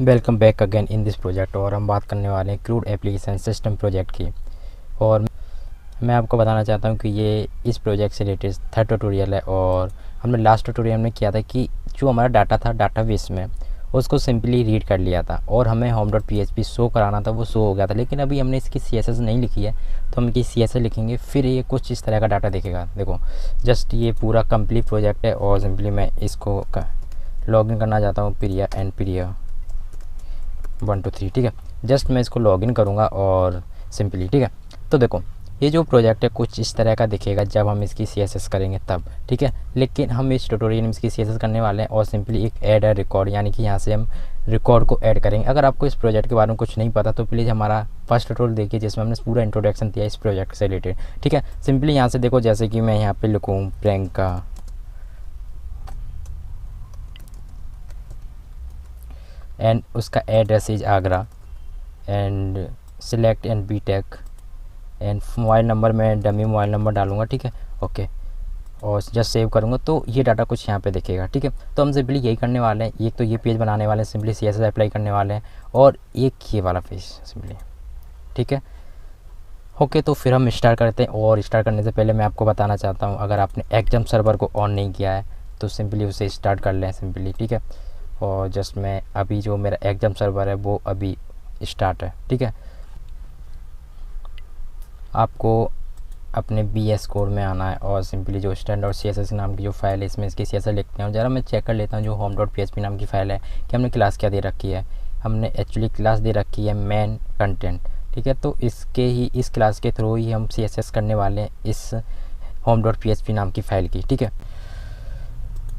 Welcome back again in this project. और हम बात करने वाले हैं क्रूड एप्लीकेशन सिस्टम प्रोजेक्ट की। और मैं आपको बताना चाहता हूं कि ये इस प्रोजेक्ट से रिलेटेड थर्ड ट्यूटोरियल है। और हमने लास्ट ट्यूटोरियल में किया था कि जो हमारा डाटा था डाटाबेस में, उसको सिंपली रीड कर लिया था और हमें home.php शो कराना था, वो शो हो गया था। लेकिन अभी हमने इसकी CSS नहीं लिखी है, तो हम इसकी CSS लिखेंगे, फिर ये कुछ इस तरह का डाटा दिखेगा। देखो जस्ट ये पूरा कंप्लीट प्रोजेक्ट है और सिंपली मैं इसको लॉगिन करना चाहता हूँ प्रिया एंड प्रिया 1 2 3। ठीक है, जस्ट मैं इसको लॉगिन करूँगा और सिंपली, ठीक है। तो देखो ये जो प्रोजेक्ट है कुछ इस तरह का दिखेगा जब हम इसकी CSS करेंगे तब, ठीक है। लेकिन हम इस ट्यूटोरियल में इसकी CSS करने वाले हैं और सिंपली एक ऐड है रिकॉर्ड, यानी कि यहाँ से हम रिकॉर्ड को ऐड करेंगे। अगर आपको इस प्रोजेक्ट के बारे में कुछ नहीं पता तो प्लीज़ हमारा फर्स्ट ट्यूटोरियल देखिए, जिसमें हमने पूरा इंट्रोडक्शन दिया इस प्रोजेक्ट से रिलेटेड, ठीक है। सिंपली यहाँ से देखो, जैसे कि मैं यहाँ पर लिखूँ प्रियंका एंड उसका address is Agra and select and BTech and mobile number में डमी मोबाइल नंबर डालूंगा, ठीक है, ओके। और जस्ट सेव करूँगा तो ये डाटा कुछ यहाँ पे दिखेगा, ठीक है। तो हम सिंपली यही करने वाले हैं, एक तो ये पेज बनाने वाले हैं, सिंपली CSS अप्लाई करने वाले हैं, और एक ये वाला पेज सिंपली, ठीक है, ओके। तो फिर हम स्टार्ट करते हैं। और स्टार्ट करने से पहले मैं आपको बताना चाहता हूँ, अगर आपने एग्जाम सर्वर को ऑन नहीं किया है तो सिंपली उसे स्टार्ट कर लें सिंपली, ठीक है। और जस्ट मैं अभी जो मेरा एग्जाम सर्वर है वो अभी स्टार्ट है, ठीक है। आपको अपने BS कोड में आना है और सिंपली जो स्टैंडर्ड CSS नाम की जो फाइल है इसमें इसकी CSS लिखते हैं। और ज़रा मैं चेक कर लेता हूँ जो home.php नाम की फ़ाइल है कि हमने क्लास क्या दे रखी है। हमने एक्चुअली क्लास दे रखी है मेन कंटेंट, ठीक है। तो इस क्लास के थ्रू ही हम CSS करने वाले हैं इस home.php नाम की फ़ाइल की, ठीक है।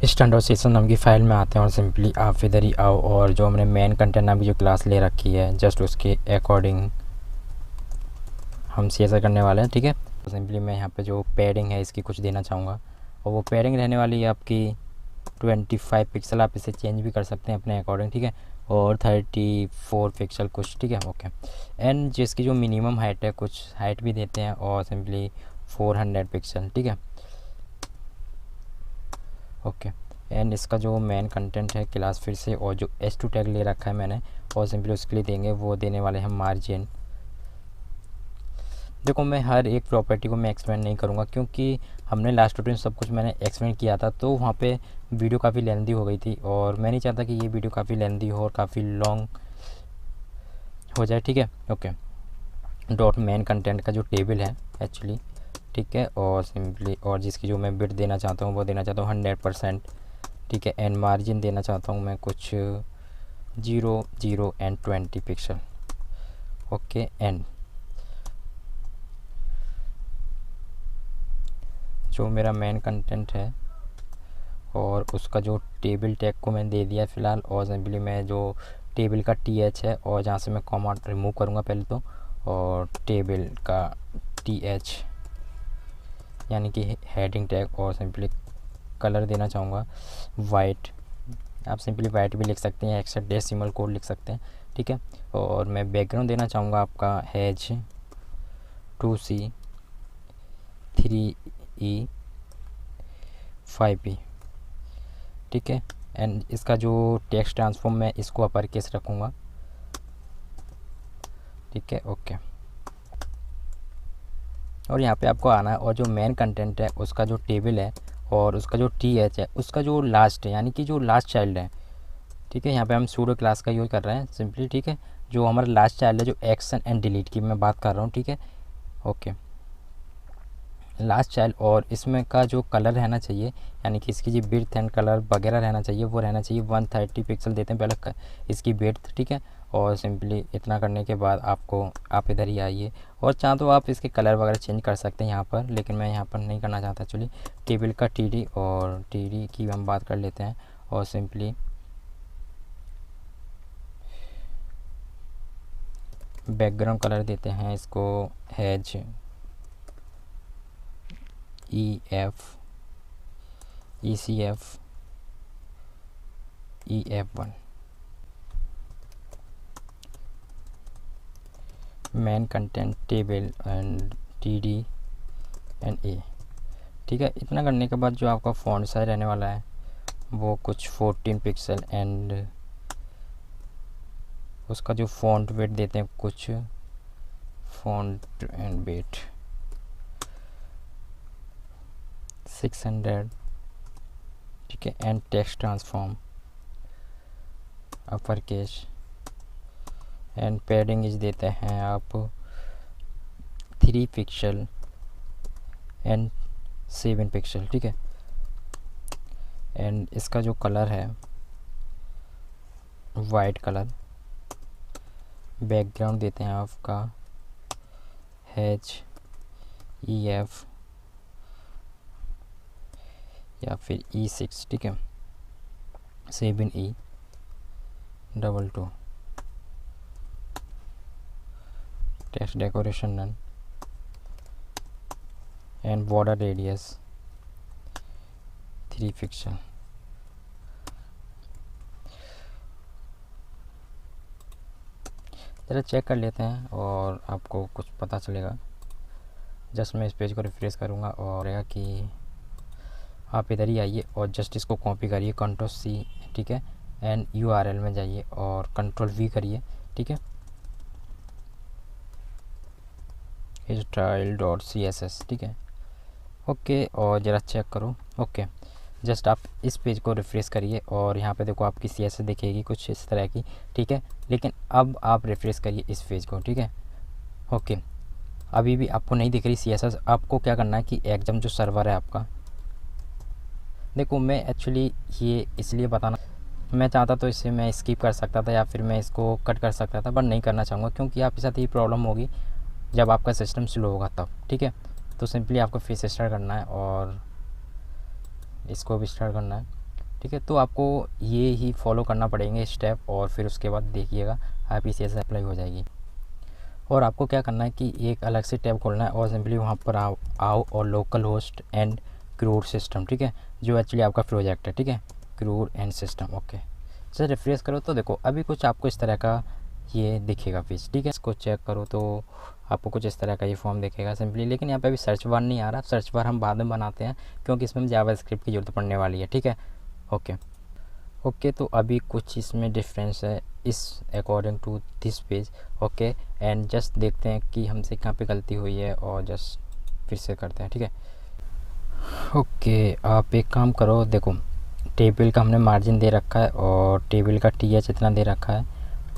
स्टैंडर्ड CSS नाम की फ़ाइल में आते हैं और सिंपली आप इधर ही आओ और जो हमने मेन कंटेंट नाम की जो क्लास ले रखी है जस्ट उसके अकॉर्डिंग हम CSS करने वाले हैं, ठीक है। तो सिंपली मैं यहाँ पे जो पैडिंग है इसकी कुछ देना चाहूँगा, और वो पैडिंग रहने वाली है आपकी 25 पिक्सल। आप इसे चेंज भी कर सकते हैं अपने अकॉर्डिंग, ठीक है। और 34 पिक्सल कुछ, ठीक है, ओके। एंड जिसकी जो मिनिमम हाइट है कुछ हाइट भी देते हैं और सिंपली 400 पिक्सल, ठीक है, ओके। एंड इसका जो मेन कंटेंट है क्लास फिर से, और जो H2 टैग ले रखा है मैंने और सिंपली उसके लिए देंगे, वो देने वाले हैं मार्जिन। देखो मैं हर एक प्रॉपर्टी को मैं एक्सप्लेन नहीं करूँगा क्योंकि हमने लास्ट ट्यूटोरियल सब कुछ मैंने एक्सप्लेन किया था, तो वहाँ पे वीडियो काफ़ी लेंदी हो गई थी और मैं नहीं चाहता कि ये वीडियो काफ़ी लेंदी हो और काफ़ी लॉन्ग हो जाए, ठीक है, ओके। डॉट मेन कंटेंट का जो टेबल है एक्चुअली, ठीक है, और सिंपली और जिसकी जो मैं विड्थ देना चाहता हूँ वो देना चाहता हूँ 100%, ठीक है। एंड मार्जिन देना चाहता हूँ मैं कुछ 0 0 एंड 20 पिक्सल, ओके। एंड जो मेरा मेन कंटेंट है और उसका जो टेबल टैग को मैंने दे दिया फ़िलहाल, और सिंपली मैं जो टेबल का TH है और जहाँ से मैं कॉमा रिमूव करूँगा पहले तो, और टेबल का TH यानी कि हेडिंग टैग, और सिंपली कलर देना चाहूँगा वाइट। आप सिंपली वाइट भी लिख सकते हैं, एक्स्ट्रा डेसिमल कोड लिख सकते हैं, ठीक है। और मैं बैकग्राउंड देना चाहूँगा आपका हैज 2C 3E 5P, ठीक है। एंड इसका जो टेक्स्ट ट्रांसफॉर्म मैं इसको अपर केस रखूँगा, ठीक है, ओके। और यहाँ पे आपको आना है और जो मेन कंटेंट है उसका जो टेबल है और उसका जो TH है उसका जो लास्ट है यानी कि जो लास्ट चाइल्ड है, ठीक है। यहाँ पे हम सूडो क्लास का यूज़ कर रहे हैं सिंपली, ठीक है। जो हमारा लास्ट चाइल्ड है जो एक्शन एंड डिलीट की मैं बात कर रहा हूँ, ठीक है, ओके, लास्ट चाइल्ड। और इसमें का जो कलर रहना चाहिए यानी कि इसकी जो विड्थ एंड कलर वगैरह रहना चाहिए वो रहना चाहिए 130 पिक्सल देते हैं पहले इसकी विड्थ, ठीक है। और सिंपली इतना करने के बाद आप इधर ही आइए और चाहे तो आप इसके कलर वगैरह चेंज कर सकते हैं यहाँ पर, लेकिन मैं यहाँ पर नहीं करना चाहता। एक्चुअली टेबल का TD और TD की हम बात कर लेते हैं और सिंपली बैकग्राउंड कलर देते हैं इसको has ECF EF1। Main content table and TD and A, ठीक है। इतना करने के बाद जो आपका फॉन्ट साइज रहने वाला है वो कुछ 14 पिक्सल एंड उसका जो फ़ॉन्ट वेट देते हैं कुछ फ़ॉन्ट एंड वेट 600, ठीक है। And text transform upper case and padding is देते हैं आप 3 पिक्सल एंड 7 पिक्सल, ठीक है। एंड इसका जो कलर है वाइट कलर, बैकग्राउंड देते हैं आपका HEF या फिर E6, ठीक है। 7E22 text decoration none and border radius 3 pixel. ज़रा चेक कर लेते हैं और आपको कुछ पता चलेगा। जस्ट मैं इस पेज को रिफ्रेश करूँगा और रहेगा कि आप इधर ही आइए और जस्ट इसको कॉपी करिए Ctrl+C, ठीक है। एंड URL में जाइए और Ctrl+V करिए, ठीक है। style.css, ठीक है। ओके, और ज़रा चेक करो। ओके, जस्ट आप इस पेज को रिफ्रेश करिए और यहाँ पे देखो आपकी CSS दिखेगी कुछ इस तरह की, ठीक है। लेकिन अब आप रिफ्रेश करिए इस पेज को, ठीक है। ओके, अभी भी आपको नहीं दिख रही CSS। आपको क्या करना है कि एग्जाम जो सर्वर है आपका, देखो मैं एक्चुअली ये इसलिए बताना, मैं चाहता तो इसे मैं स्किप कर सकता था या फिर मैं इसको कट कर सकता था, बट नहीं करना चाहूँगा क्योंकि आपके साथ ये प्रॉब्लम होगी जब आपका सिस्टम स्लो होगा तब, ठीक है। तो सिंपली आपको फिर से स्टार्ट करना है और इसको भी स्टार्ट करना है, ठीक है। तो आपको ये ही फॉलो करना पड़ेंगे स्टेप और फिर उसके बाद देखिएगा आपकी CSS अप्लाई हो जाएगी। और आपको क्या करना है कि एक अलग से टैब खोलना है और सिंपली वहाँ पर आओ और local host and crude system, ठीक है, जो एक्चुअली आपका प्रोजेक्ट है, ठीक है, crude and system. Okay, sir refresh करो तो देखो अभी कुछ आपको इस तरह का ये दिखेगा पेज, ठीक है। इसको चेक करो तो आपको कुछ इस तरह का ये फॉर्म दिखेगा सिंपली। लेकिन यहाँ पे अभी सर्च बार नहीं आ रहा, सर्च बार हम बाद में बनाते हैं क्योंकि इसमें जावास्क्रिप्ट की ज़रूरत पड़ने वाली है, ठीक है। ओके, तो अभी कुछ इसमें डिफरेंस है इस according to this page. Okay, and just देखते हैं कि हमसे कहाँ पे गलती हुई है और जस्ट फिर से करते हैं, ठीक है। ओके, आप एक काम करो, देखो टेबल का हमने मार्जिन दे रखा है और टेबल का TH इतना दे रखा है।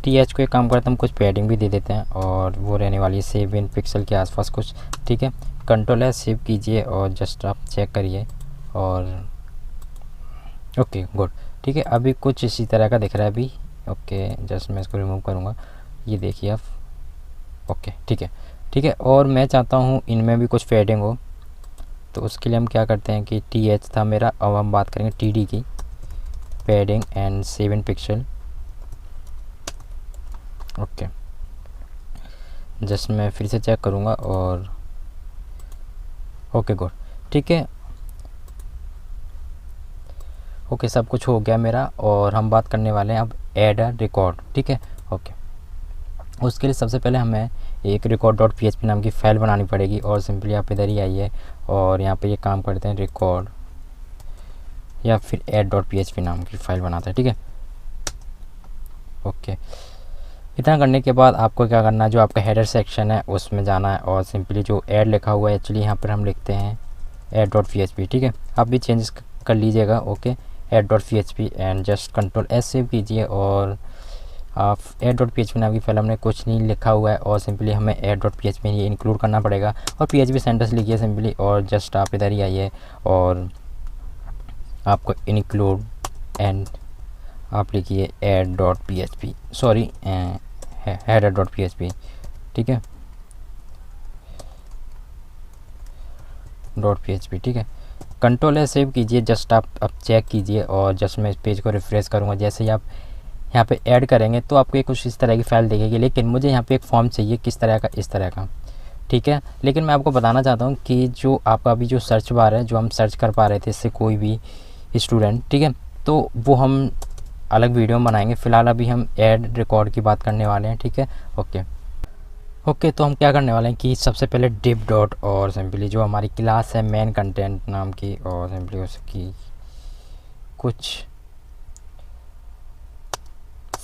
TH को एक काम करते हैं, हम कुछ पैडिंग भी दे देते हैं और वो रहने वाली है 7 पिक्सल के आसपास कुछ, ठीक है। Ctrl+S सेव कीजिए और जस्ट आप चेक करिए और ओके गुड, ठीक है। अभी कुछ इसी तरह का दिख रहा है अभी। ओके, जस्ट मैं इसको रिमूव करूँगा, ये देखिए आप। ओके, ठीक है। और मैं चाहता हूँ इनमें भी कुछ पैडिंग हो, तो उसके लिए हम क्या करते हैं कि TH था मेरा, अब हम बात करेंगे TD की, padding and 7 pixel. Okay, just मैं फिर से चेक करूँगा और ओके गुड, ठीक है। ओके, सब कुछ हो गया मेरा और हम बात करने वाले हैं अब ऐड अ रिकॉर्ड, ठीक है। ओके, उसके लिए सबसे पहले हमें एक record.php नाम की फ़ाइल बनानी पड़ेगी और सिंपली आप इधर ही आइए और यहाँ पे ये काम करते हैं रिकॉर्ड या फिर add.php नाम की फ़ाइल बनाते हैं, ठीक है। ओके, इतना करने के बाद आपको क्या करना है, जो आपका हेडर सेक्शन है उसमें जाना है और सिंपली जो ऐड लिखा हुआ है एक्चुअली यहाँ पर हम लिखते हैं add.php, ठीक है। आप भी चेंजेस कर लीजिएगा। Okay, add.php and just Ctrl+S save कीजिए और आप add.php नाम की फाइल हमने कुछ नहीं लिखा हुआ है और सिंपली हमें add.php ये इंक्लूड करना पड़ेगा और PHP सेंटेंस लिखिए सिंपली और जस्ट आप इधर ही आइए और आपको इंक्लूड एंड आप लिखिए add.php, सॉरी header.php, ठीक है, .php, ठीक है। Ctrl+S सेव कीजिए, जस्ट आप अब चेक कीजिए और जस्ट मैं इस पेज को रिफ्रेश करूँगा। जैसे ही आप यहाँ पे ऐड करेंगे तो आपको कुछ इस तरह की फ़ाइल दिखेगी, लेकिन मुझे यहाँ पे एक फॉर्म चाहिए किस तरह का, इस तरह का, ठीक है। लेकिन मैं आपको बताना चाहता हूँ कि जो आपका अभी जो सर्च बार है, जो हम सर्च कर पा रहे थे इससे कोई भी स्टूडेंट, ठीक है, तो वो हम अलग वीडियो में बनाएंगे। फ़िलहाल अभी हम ऐड रिकॉर्ड की बात करने वाले हैं, ठीक है। ओके, तो हम क्या करने वाले हैं कि सबसे पहले div डॉट और सिंपली जो हमारी क्लास है मेन कंटेंट नाम की और सिंपली उसकी कुछ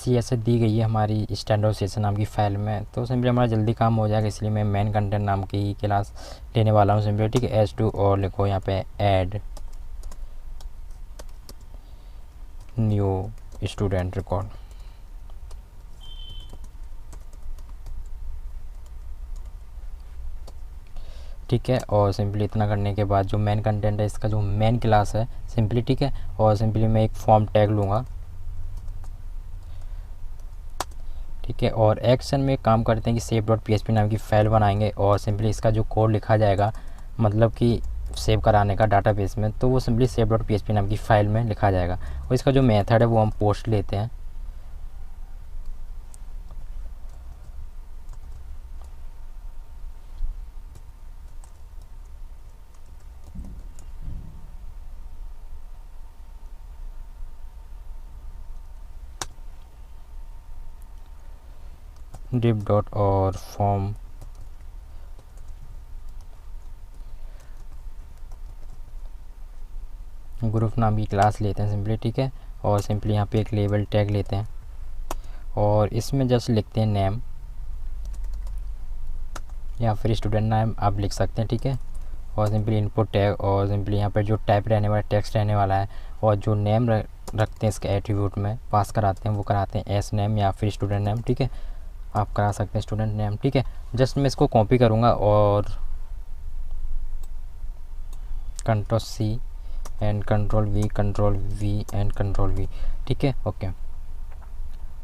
CSS दी गई है हमारी स्टैंडर्ड CSS नाम की फ़ाइल में, तो सिंपली हमारा जल्दी काम हो जाएगा, इसलिए मैं मेन कंटेंट नाम की क्लास लेने वाला हूँ सिंपली, ठीक है। S2 और लिखो यहाँ पे ऐड न्यू स्टूडेंट रिकॉर्ड, ठीक है। और सिंपली इतना करने के बाद जो मेन कंटेंट है इसका जो मेन क्लास है सिंपली, ठीक है। और सिंपली मैं एक फॉर्म टैग लूँगा, ठीक है। और एक्शन में काम करते हैं कि save.php नाम की फ़ाइल बनाएंगे और सिंपली इसका जो कोड लिखा जाएगा मतलब कि सेव कराने का डाटाबेस में, तो वो सिंपली save.php नाम की फ़ाइल में लिखा जाएगा। और इसका जो मेथड है वो हम पोस्ट लेते हैं, div डॉट और फॉर्म ग्रुप नाम की क्लास लेते हैं सिंपली, ठीक है। और सिंपली यहाँ पे एक लेबल टैग लेते हैं और इसमें जस्ट लिखते हैं नेम या फिर स्टूडेंट नाम आप लिख सकते हैं, ठीक है। और सिंपली इनपुट टैग और सिंपली यहाँ पर जो टाइप रहने वाला टेक्स्ट रहने वाला है और जो नेम रखते हैं इसके एट्रीब्यूट में पास कराते हैं वो कराते हैं एस नेम या फिर स्टूडेंट नेम, ठीक है। आप करा सकते हैं स्टूडेंट नेम, ठीक है। जस्ट मैं इसको कॉपी करूँगा और Ctrl+C and Ctrl+V and Ctrl+V, ठीक है, ओके।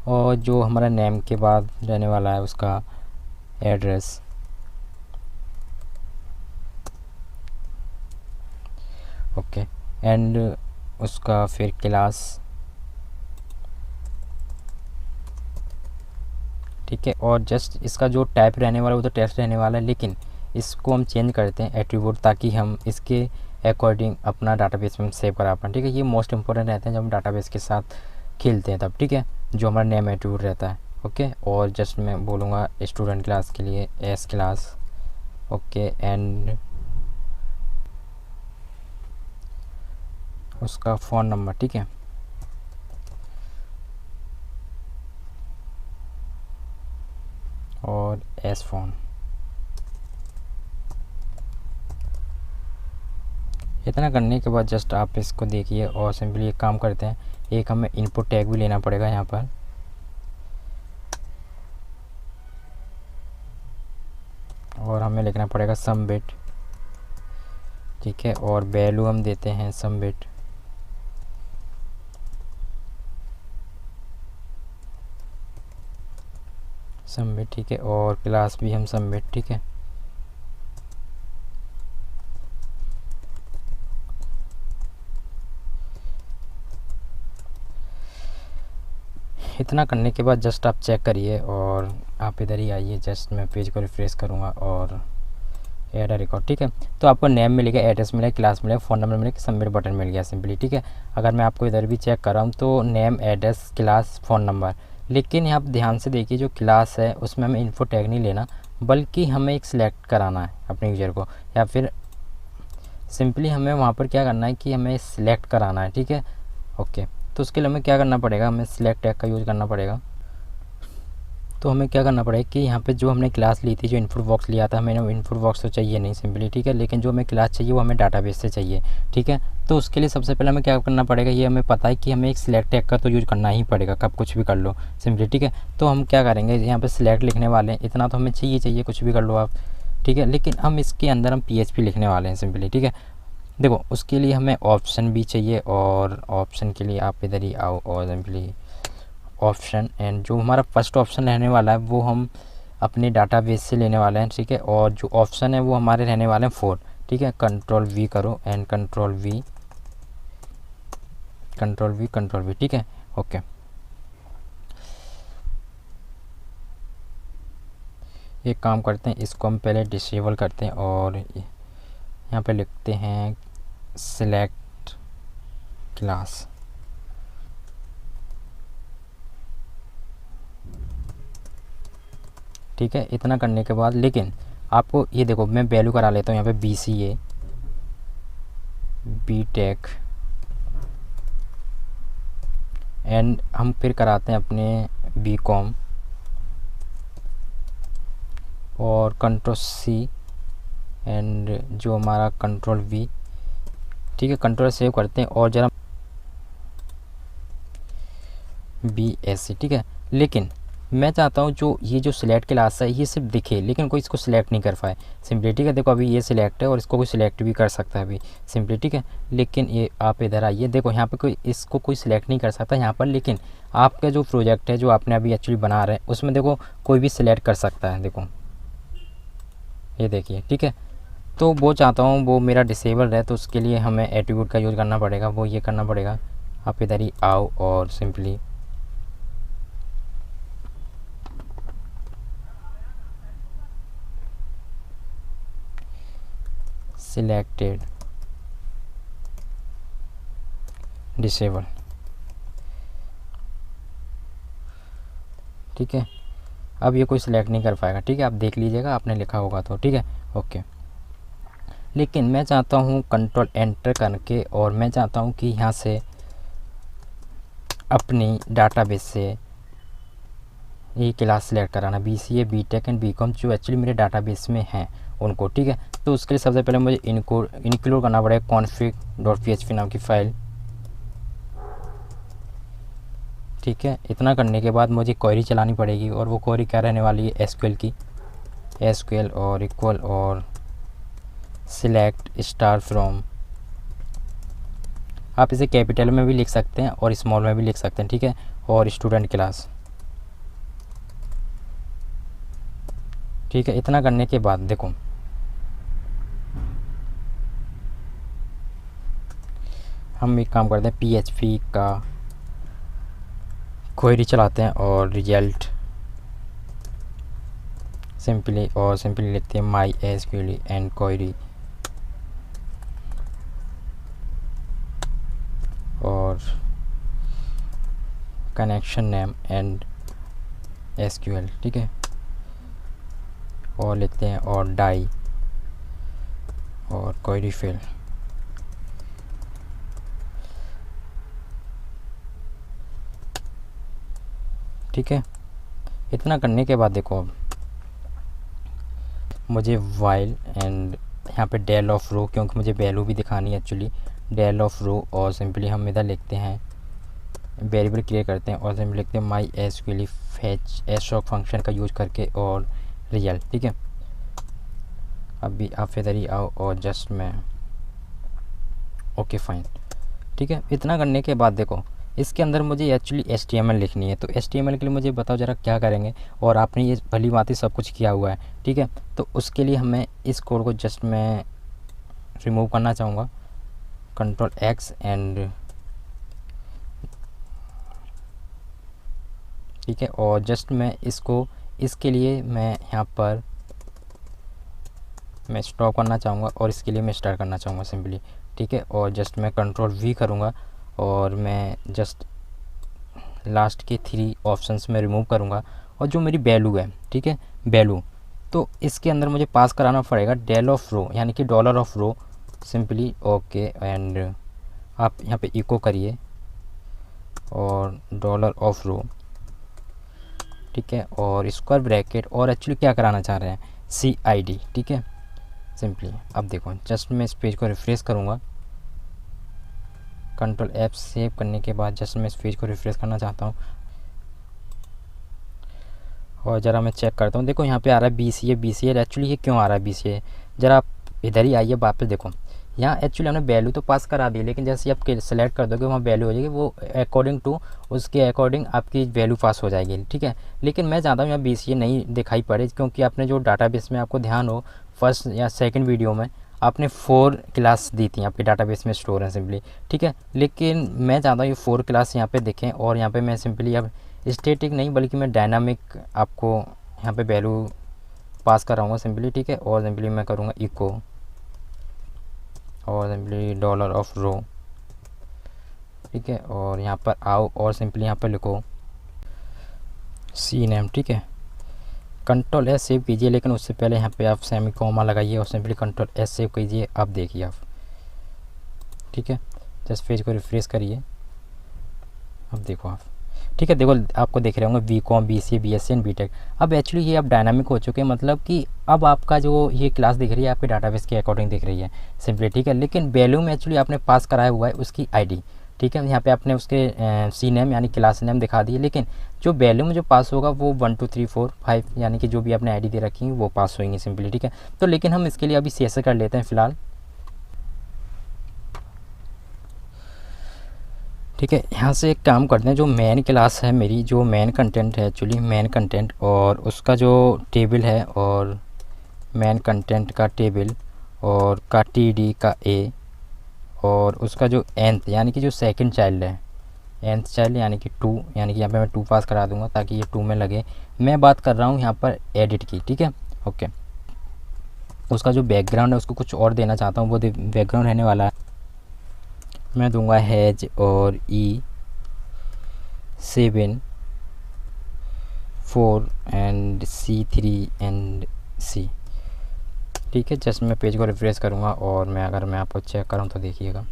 और जो हमारा नेम के बाद रहने वाला है उसका एड्रेस, ओके, एंड उसका फिर क्लास, ठीक है। और जस्ट इसका जो टाइप रहने वाला है वो तो टेक्स्ट रहने वाला है, लेकिन इसको हम चेंज करते हैं एट्रीब्यूट ताकि हम इसके अकॉर्डिंग अपना डाटाबेस में हम सेव करा पाएँ, ठीक है। ये मोस्ट इंपॉर्टेंट रहते हैं जब हम डाटाबेस के साथ खेलते हैं तब, ठीक है, जो हमारा नेम एट्रीब्यूट रहता है, ओके। और जस्ट मैं बोलूँगा स्टूडेंट क्लास के लिए एस क्लास, ओके, एंड उसका फ़ोन नंबर, ठीक है। और एस फ़ोन, इतना करने के बाद जस्ट आप इसको देखिए और सिंपली एक काम करते हैं, एक हमें इनपुट टैग भी लेना पड़ेगा यहाँ पर, और हमें लिखना पड़ेगा सम बिट, ठीक है। और वैल्यू हम देते हैं सम बिट, सबमिट, ठीक है। और क्लास भी हम सबमिट, ठीक है। इतना करने के बाद जस्ट आप चेक करिए और आप इधर ही आइए, जस्ट मैं पेज को रिफ्रेश करूँगा और ऐड रिकॉर्ड, ठीक है। तो आपको नेम मिलेगा, एड्रेस मिलेगा, क्लास मिलेगा, फ़ोन नंबर मिलेगा, सबमिट बटन मिल गया सिंपली, ठीक है। अगर मैं आपको इधर भी चेक कर रहा हूँ तो name, address, class, phone number, लेकिन यहाँ पर ध्यान से देखिए जो क्लास है उसमें हमें इन्फो टैग नहीं लेना, बल्कि हमें एक सिलेक्ट कराना है अपने यूज़र को, या फिर सिंपली हमें वहाँ पर क्या करना है कि हमें सिलेक्ट कराना है, ठीक है, ओके। तो उसके लिए हमें क्या करना पड़ेगा, हमें सिलेक्ट टैग का यूज़ करना पड़ेगा। तो हमें क्या करना पड़ेगा कि यहाँ पे जो हमने क्लास ली थी, जो इनपुट बॉक्स लिया था, हमें इनपुट बॉक्स तो चाहिए नहीं सिंपली, ठीक है, लेकिन जो हमें क्लास चाहिए वो हमें डाटाबेस से चाहिए, ठीक है। तो उसके लिए सबसे पहले हमें क्या करना पड़ेगा, ये हमें पता है कि हमें एक सिलेक्ट टैग का तो यूज़ करना ही पड़ेगा, कब कुछ भी कर लो सिंपली, ठीक है। तो हम क्या करेंगे, यहाँ पर सिलेक्ट लिखने वाले हैं, इतना तो हमें चाहिए, कुछ भी कर लो आप, ठीक है। लेकिन हम इसके अंदर हम PHP लिखने वाले हैं सिंपली, ठीक है। देखो उसके लिए हमें ऑप्शन भी चाहिए, और ऑप्शन के लिए आप इधर ही आओ और सिंपली ऑप्शन, एंड जो हमारा फर्स्ट ऑप्शन रहने वाला है वो हम अपने डाटाबेस से लेने वाले हैं, ठीक है। और जो ऑप्शन है वो हमारे रहने वाले हैं 4, ठीक है। Ctrl+V करो एंड Ctrl+V, ठीक है, ओके। एक काम करते हैं, इसको हम पहले डिसेबल करते हैं और यहाँ पे लिखते हैं सिलेक्ट क्लास, ठीक है। इतना करने के बाद लेकिन आपको ये देखो, मैं वैल्यू करा लेता हूँ यहाँ पे BCA BTech एंड हम फिर कराते हैं अपने बीकॉम और कंट्रोल सी एंड जो हमारा कंट्रोल वी, ठीक है, कंट्रोल सेव करते हैं और ज़रा BSc, ठीक है। लेकिन मैं चाहता हूँ जो ये जो सिलेक्ट क्लास है ये सिर्फ दिखे लेकिन कोई इसको सिलेक्ट नहीं कर पाए सिंपली, ठीक है। देखो अभी ये सिलेक्ट है और इसको कोई सिलेक्ट भी कर सकता है अभी सिंपली, ठीक है। लेकिन ये आप इधर आइए, देखो यहाँ पे कोई इसको कोई सिलेक्ट नहीं कर सकता यहाँ पर, लेकिन आपका जो प्रोजेक्ट है जो आपने अभी एक्चुअली बना रहे हैं उसमें देखो कोई भी सिलेक्ट कर सकता है, देखो ये देखिए, ठीक है। तो वो चाहता हूँ वो मेरा डिसेबल है, तो उसके लिए हमें एट्रीब्यूट का यूज़ करना पड़ेगा, वो ये करना पड़ेगा। आप इधर ही आओ और सिंपली सिलेक्टेड डिसेबल, ठीक है। अब ये कोई सिलेक्ट नहीं कर पाएगा, ठीक है, आप देख लीजिएगा आपने लिखा होगा तो, ठीक है, ओके। लेकिन मैं चाहता हूँ कंट्रोल एंटर करके और मैं चाहता हूँ कि यहाँ से अपनी डाटाबेस से ये क्लास सेलेक्ट कराना, BCA BTech एंड BCom जो एक्चुअली मेरे डाटाबेस में हैं उनको, ठीक है। तो उसके लिए सबसे पहले मुझे इनको इंक्लूड करना पड़ेगा config.php नाम की फ़ाइल, ठीक है। इतना करने के बाद मुझे क्वेरी चलानी पड़ेगी और वो क्वेरी क्या रहने वाली है SQL की, SQL और इक्वल और सिलेक्ट स्टार फ्रॉम, आप इसे कैपिटल में भी लिख सकते हैं और स्मॉल में भी लिख सकते हैं, ठीक है। और स्टूडेंट क्लास, ठीक है। इतना करने के बाद देखो हम एक काम करते हैं, PHP का क्वेरी चलाते हैं और रिजल्ट सिंपली लिखते हैं MySQL एंड क्वेरी और कनेक्शन नेम एंड SQL, ठीक है। और लिखते हैं और डाई और क्वेरी फेल, ठीक है। इतना करने के बाद देखो अब मुझे वाइल एंड यहाँ पे डेल ऑफ रो, क्योंकि मुझे वैल्यू भी दिखानी है एक्चुअली, डेल ऑफ रो और सिंपली हम इधर लिखते हैं वेरिएबल क्रिएट करते हैं और सिंपली लिखते हैं MySQL फैच एसॉक फंक्शन का यूज करके और रिजल्ट, ठीक है। अभी आप इधर ही आओ और जस्ट मैं ओके फाइन, ठीक है। इतना करने के बाद देखो इसके अंदर मुझे एक्चुअली HTML लिखनी है, तो HTML के लिए मुझे बताओ ज़रा क्या करेंगे, और आपने ये भली भांति सब कुछ किया हुआ है, ठीक है। तो उसके लिए हमें इस कोड को जस्ट मैं रिमूव करना चाहूँगा, कंट्रोल X एंड, ठीक है। और जस्ट मैं इसको इसके लिए मैं यहाँ पर मैं स्टॉप करना चाहूँगा और इसके लिए मैं स्टार्ट करना चाहूँगा सिंपली, ठीक है। और जस्ट मैं कंट्रोल V करूँगा और मैं जस्ट लास्ट के 3 ऑप्शंस में रिमूव करूँगा और जो मेरी वैल्यू है, ठीक है, वैल्यू, तो इसके अंदर मुझे पास कराना पड़ेगा डेल ऑफ रो यानी कि dollar of row simply, okay. And आप यहाँ पे इको करिए और डॉलर ऑफ रो, ठीक है, और स्क्वायर ब्रैकेट, और एक्चुअली क्या कराना चाह रहे हैं CID, ठीक है, सिंपली। अब देखो जस्ट मैं इस पेज को रिफ्रेश करूँगा, कंट्रोल F सेव करने के बाद जस्ट मैं इस पेज को रिफ्रेश करना चाहता हूँ और ज़रा मैं चेक करता हूँ। देखो यहाँ पे आ रहा है BCA एक्चुअली ये क्यों आ रहा है BCA, ज़रा आप इधर ही आइए वापस, देखो यहाँ एक्चुअली हमने वैल्यू तो पास करा दी, लेकिन जैसे आप सेलेक्ट कर दोगे वहाँ वैल्यू हो जाएगी, वो अकॉर्डिंग टू उसके अकॉर्डिंग आपकी वैल्यू पास हो जाएगी, ठीक है। लेकिन मैं चाहता हूँ यहाँ BCA नहीं दिखाई पड़े, क्योंकि आपने जो डाटाबेस में आपको ध्यान हो फर्स्ट या सेकंड वीडियो में आपने 4 क्लास दी थी आपके डाटाबेस में स्टोर है सिंपली, ठीक है। लेकिन मैं चाहता हूँ ये 4 क्लास यहाँ पे दिखें और यहाँ पे मैं सिंपली अब स्टैटिक नहीं बल्कि मैं डायनामिक आपको यहाँ पे वैल्यू पास कराऊँगा सिंपली, ठीक है। और सिंपली मैं करूँगा इको और सिंपली डॉलर ऑफ रो, ठीक है। और यहाँ पर आओ और सिंपली यहाँ पर लिखो CNAME, ठीक है। कंट्रोल S सेव कीजिए, लेकिन उससे पहले यहाँ पे आप सेमी कॉमा लगाइए और सिंपली कंट्रोल S सेव कीजिए। अब देखिए आप, ठीक है, जस्ट पेज को रिफ्रेश करिए अब देखो आप, ठीक है, देखो आपको दिख रहे होंगे BCom, BCA, BSc and BTech. अब एक्चुअली ये अब डायनामिक हो चुके हैं, मतलब कि अब आपका जो ये क्लास दिख रही है आपके डाटाबेस के अकॉर्डिंग दिख रही है सिंपली, ठीक है। लेकिन वैल्यू में एक्चुअली आपने पास कराया हुआ है उसकी आईडी, ठीक है। यहाँ पे आपने उसके सी नेम यानी क्लास नेम दिखा दिए, लेकिन जो वैल्यू में जो पास होगा वो 1 2 3 4 5 यानी कि जो भी आपने आईडी दे रखी है वो पास होंगी सिंपली, ठीक है। तो लेकिन हम इसके लिए अभी सीएसए कर लेते हैं फ़िलहाल, ठीक है। यहाँ से एक काम करते हैं, जो मेन क्लास है मेरी, जो मेन कंटेंट है एक्चुअली मेन कंटेंट, और उसका जो टेबल है, और मेन कंटेंट का टेबल और का टीडी का ए, और उसका जो nth यानी कि जो सेकंड चाइल्ड है, nth चाइल्ड यानी कि 2, यानी कि यहाँ पे मैं 2 पास करा दूंगा ताकि ये 2 में लगे। मैं बात कर रहा हूँ यहाँ पर एडिट की, ठीक है, ओके। उसका जो बैकग्राउंड है उसको कुछ और देना चाहता हूँ, वो बैकग्राउंड रहने वाला है, मैं दूंगा हैज और E7 4 and C3 and C, ठीक है। जस्ट मैं पेज को रिफ्रेश करूँगा और मैं आपको चेक करूँ तो देखिएगा,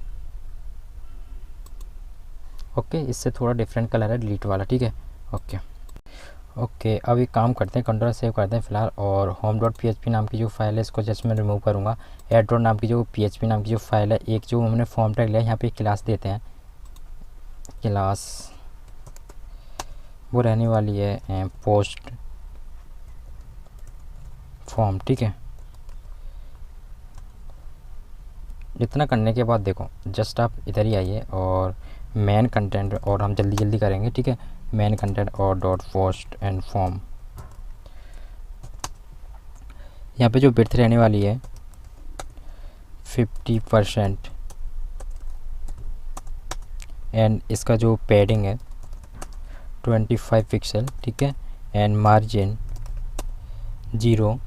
ओके। इससे थोड़ा डिफरेंट कलर है डिलीट वाला, ठीक है, ओके ओके। अब एक काम करते हैं, कंट्रोल सेव करते हैं फ़िलहाल, और होम डॉट PHP नाम की जो फाइल है इसको जस्ट मैं रिमूव करूँगा। एड डॉट नाम की जो PHP नाम की जो फाइल है, एक जो हमने फॉर्म टैग लिया है यहाँ पे क्लास देते हैं, क्लास वो रहने वाली है पोस्ट फॉर्म, ठीक है। इतना करने के बाद देखो जस्ट आप इधर ही आइए और मेन कंटेंट, और हम जल्दी जल्दी करेंगे, ठीक है। मेन कंटेंट और डॉट पोस्ट एंड फॉर्म, यहाँ पे जो विड्थ रहने वाली है 50% एंड इसका जो पैडिंग है 25 पिक्सल, ठीक है। एंड मार्जिन 0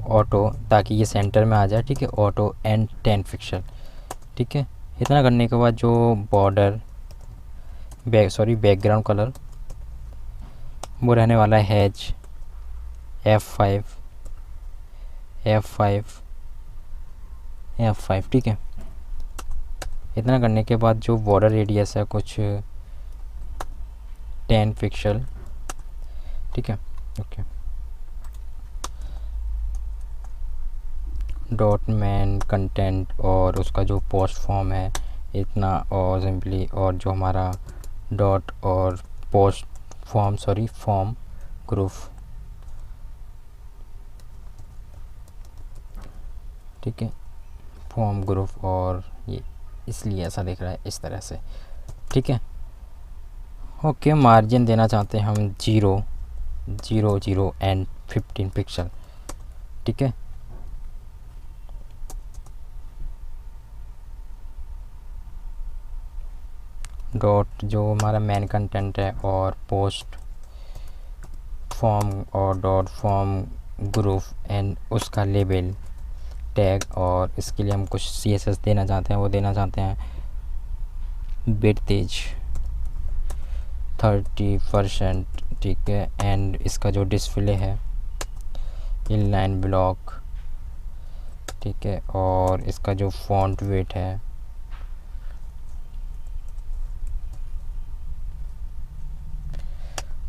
ऑटो, ताकि ये सेंटर में आ जाए, ठीक है, ऑटो एंड 10 पिक्सल, ठीक है। इतना करने के बाद जो बॉर्डर बैकग्राउंड कलर वो रहने वाला है हैज F5 F5 F5, ठीक है। इतना करने के बाद जो बॉर्डर रेडियस है कुछ 10 पिक्सल, ठीक है, ओके। डॉट मेन कंटेंट और उसका जो पोस्ट फॉर्म है इतना, और सिंपली, और जो हमारा डॉट और पोस्ट फॉर्म फॉर्म ग्रुप, ठीक है, फॉर्म ग्रुप, और ये इसलिए ऐसा दिख रहा है इस तरह से, ठीक है, ओके। मार्जिन देना चाहते हैं हम 0 0 0 एंड 15 पिक्सल, ठीक है। डॉट जो हमारा मेन कंटेंट है और पोस्ट फॉर्म और डॉट फॉर्म ग्रुप एंड उसका लेबल टैग, और इसके लिए हम कुछ CSS देना चाहते हैं, वो देना चाहते हैं विड्थ 30%, ठीक है। एंड इसका जो डिस्प्ले है इनलाइन ब्लॉक, ठीक है, और इसका जो फॉन्ट वेट है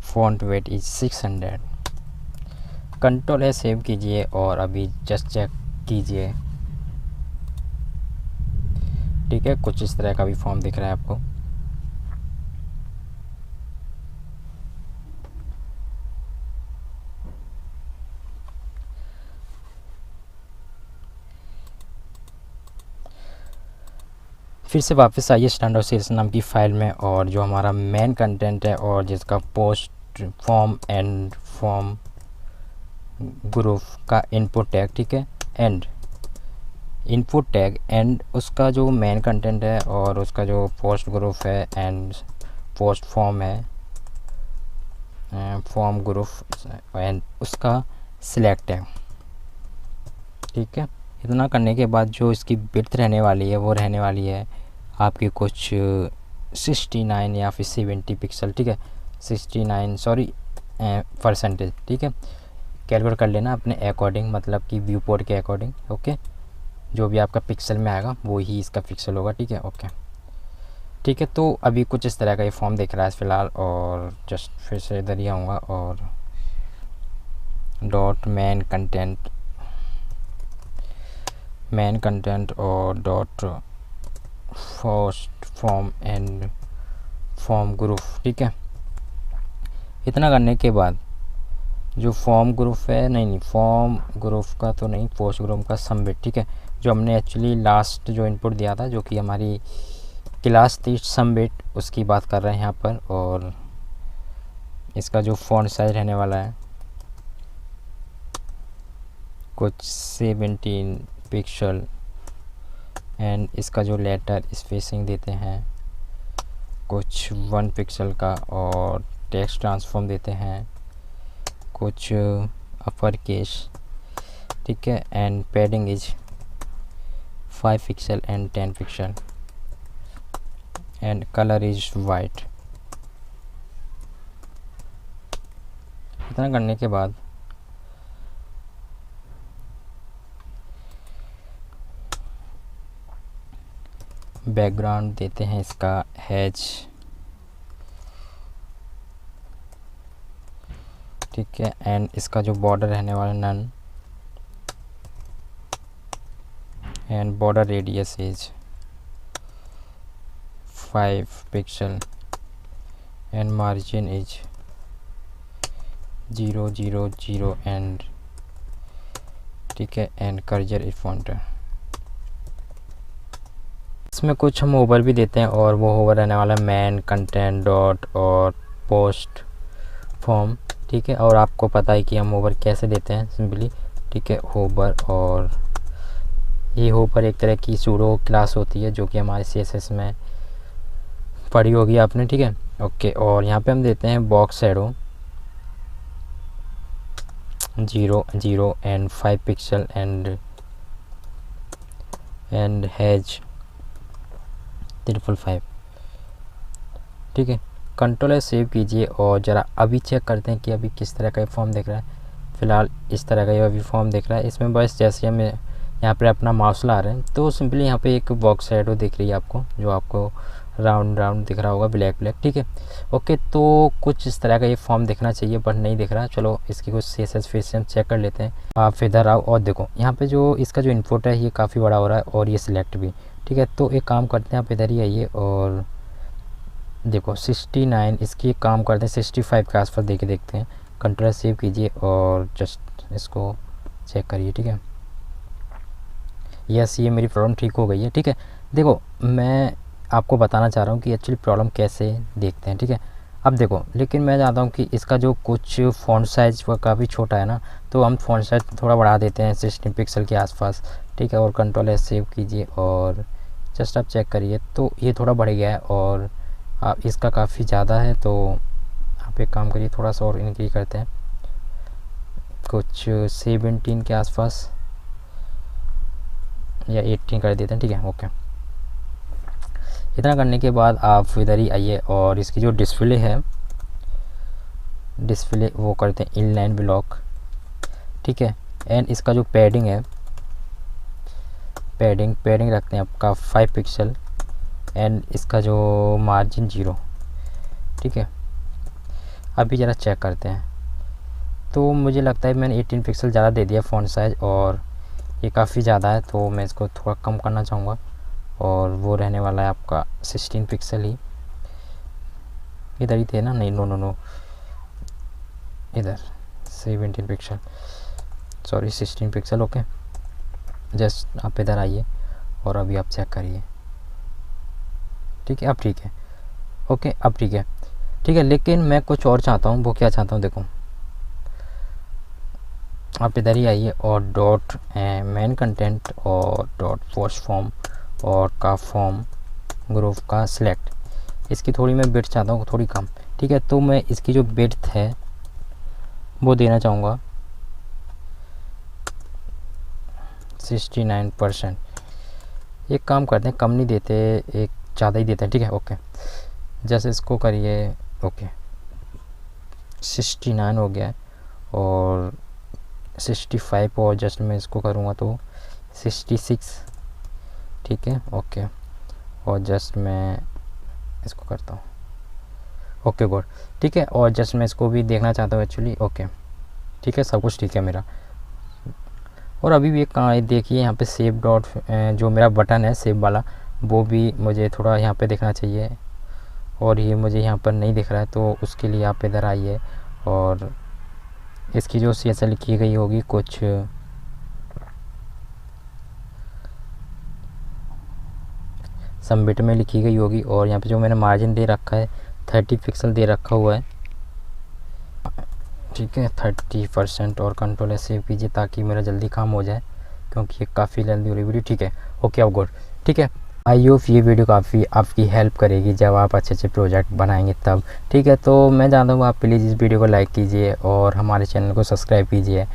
फॉन्ट वेट इज 600। कंट्रोल है, सेव कीजिए और अभी जस्ट चेक कीजिए, ठीक है। कुछ इस तरह का भी फॉर्म दिख रहा है आपको, फिर से वापस आइए स्टैंडर्ड CSS नाम की फ़ाइल में, और जो हमारा मेन कंटेंट है और जिसका post form and form group का इनपुट टैग, ठीक है, एंड इनपुट टैग एंड उसका जो मेन कंटेंट है और उसका जो पोस्ट ग्रुप है एंड पोस्ट फॉर्म है फॉर्म ग्रुप एंड उसका सिलेक्ट है, ठीक है। इतना करने के बाद जो इसकी विड्थ रहने वाली है वो रहने वाली है आपकी कुछ 69 या फिर 70 पिक्सल, ठीक है, 69 परसेंटेज, ठीक है। कैलकुलेट कर लेना अपने अकॉर्डिंग, मतलब कि व्यू पोर्ट के अकॉर्डिंग, ओके। जो भी आपका पिक्सल में आएगा वो ही इसका पिक्सल होगा, ठीक है, ओके, ठीक ठीक है, तो अभी कुछ इस तरह का ये फॉर्म दिख रहा है फ़िलहाल। और जस्ट फिर से इधर ही आऊँगा और डॉट मेन कंटेंट और dot first form and form group. ठीक है, इतना करने के बाद जो फॉर्म ग्रुप है, नहीं फॉर्म ग्रुप का तो नहीं, पोस्ट ग्रुप का सबमिट। ठीक है, जो हमने एक्चुअली लास्ट जो इनपुट दिया था, जो कि हमारी क्लास थी सबमिट, उसकी बात कर रहे हैं यहाँ पर। और इसका जो फॉन्ट साइज रहने वाला है कुछ 17 पिक्सल एंड इसका जो लेटर स्पेसिंग देते हैं कुछ 1 पिक्सल का, और टेक्स्ट ट्रांसफॉर्म देते हैं कुछ अपर केस। ठीक है, and padding is 5 pixel and 10 pixel and colour is white. इतना करने के बाद बैकग्राउंड देते हैं इसका हैज। ठीक है, एंड इसका जो बॉर्डर रहने वाला none and border radius is 5 pixel and margin is 0 0 0 and ठीक है, एंड कर्सर इज पॉइंटर। इसमें कुछ हम ओवर भी देते हैं, और वो ओवर रहने वाला मेन कंटेंट डॉट और पोस्ट फॉर्म। ठीक है, और आपको पता है कि हम ओवर कैसे देते हैं सिंपली। ठीक है, होवर, और ये होवर एक तरह की सूडो क्लास होती है जो कि हमारे CSS में पढ़ी होगी आपने। ठीक है, ओके। और यहाँ पे हम देते हैं box shadow 0 0 and 5 pixel and has 555। ठीक है, कंट्रोल है, सेव कीजिए और ज़रा अभी चेक करते हैं कि अभी किस तरह का फॉर्म दिख रहा है। फ़िलहाल इस तरह का ये अभी फॉर्म दिख रहा है। इसमें बस जैसे हम यहाँ पर अपना माउस ला रहे हैं तो सिंपली यहाँ पे एक बॉक्स शैडो दिख रही है आपको, जो आपको राउंड दिख रहा होगा, ब्लैक। ठीक है, ओके। तो कुछ इस तरह का ये फॉर्म दिखना चाहिए पर नहीं दिख रहा। चलो इसकी कुछ CSS फिर से हम चेक कर लेते हैं। आप इधर आओ और देखो यहाँ पे जो इसका जो इनपुट है ये काफ़ी बड़ा हो रहा है और ये सिलेक्ट भी। ठीक है, तो एक काम करते हैं, आप इधर ही आइए और देखो 69, इसकी एक काम करते हैं 65 के आसपास देके देखते हैं। कंट्रोल सेव कीजिए और जस्ट इसको चेक करिए। ठीक है, यस, ये मेरी प्रॉब्लम ठीक हो गई है। ठीक है, देखो मैं आपको बताना चाह रहा हूँ कि एक्चुअली प्रॉब्लम कैसे देखते हैं। ठीक है, अब देखो, लेकिन मैं चाहता हूँ कि इसका जो कुछ फ़ॉन्ट साइज़ काफ़ी छोटा है ना, तो हम फ़ॉन्ट साइज़ थोड़ा बढ़ा देते हैं 16 पिक्सल के आसपास। ठीक है, और कंट्रोल एस सेव कीजिए और जस्ट आप चेक करिए तो ये थोड़ा बढ़ गया है, और आप इसका काफ़ी ज़्यादा है। तो आप एक काम करिए, थोड़ा सा और इनक्रीज करते हैं कुछ 17 के आसपास या 18 कर देते हैं। ठीक है, ओके। इतना करने के बाद आप इधर ही आइए और इसकी जो डिस्प्ले है, डिस्प्ले वो करते हैं इनलाइन ब्लॉक। ठीक है, एंड इसका जो पैडिंग है, पैडिंग रखते हैं आपका 5 पिक्सल एंड इसका जो मार्जिन 0। ठीक है, अभी ज़रा चेक करते हैं। तो मुझे लगता है मैंने 18 पिक्सल ज़्यादा दे दिया फ़ॉन्ट साइज़, और ये काफ़ी ज़्यादा है, तो मैं इसको थोड़ा कम करना चाहूँगा, और वो रहने वाला है आपका 16 पिक्सल ही। इधर ही थे ना, नहीं, नो, इधर 17 pixel, sorry 16 pixel. Okay, just आप इधर आइए और अभी आप चेक करिए। ठीक है, अब ठीक है, ओके, अब ठीक है। ठीक है, लेकिन मैं कुछ और चाहता हूँ। वो क्या चाहता हूँ देखो, आप इधर ही आइए और डॉट मेन कंटेंट और डॉट पोस्ट फॉर्म और का फॉर्म ग्रुप का सिलेक्ट, इसकी थोड़ी मैं बिट्स चाहता हूँ थोड़ी कम। ठीक है, तो मैं इसकी जो बिट्स है वो देना चाहूँगा 69%। एक काम करते हैं, कम नहीं देते, एक ज़्यादा ही देते हैं। ठीक है, ओके, जैसे इसको करिए, ओके 69 हो गया है, और 65 और जस्ट मैं इसको करूँगा तो 66। ठीक है, ओके, और जस्ट मैं इसको करता हूँ। ओके गुड, ठीक है। और जस्ट मैं इसको भी देखना चाहता हूँ एक्चुअली। ओके ठीक है, सब कुछ ठीक है मेरा। और अभी भी एक देखिए यहाँ पे सेव डॉट जो मेरा बटन है सेव वाला, वो भी मुझे थोड़ा यहाँ पे देखना चाहिए, और ये मुझे यहाँ पर नहीं दिख रहा है। तो उसके लिए आप इधर आइए और इसकी जो CSS लिखी गई होगी कुछ सबमिट में लिखी गई होगी, और यहाँ पे जो मैंने मार्जिन दे रखा है 30 पिक्सल दे रखा हुआ है, ठीक है 30%। और कंट्रोल एस सेव कीजिए ताकि मेरा जल्दी काम हो जाए, क्योंकि ये काफ़ी लेंदी हो रही वीडियो, ठीक है। ओके अब गुड, ठीक है। आई होप ये वीडियो काफ़ी आपकी हेल्प करेगी जब आप अच्छे अच्छे प्रोजेक्ट बनाएंगे तब, ठीक है। तो मैं जानता हूँ आप प्लीज़ इस वीडियो को लाइक कीजिए और हमारे चैनल को सब्सक्राइब कीजिए।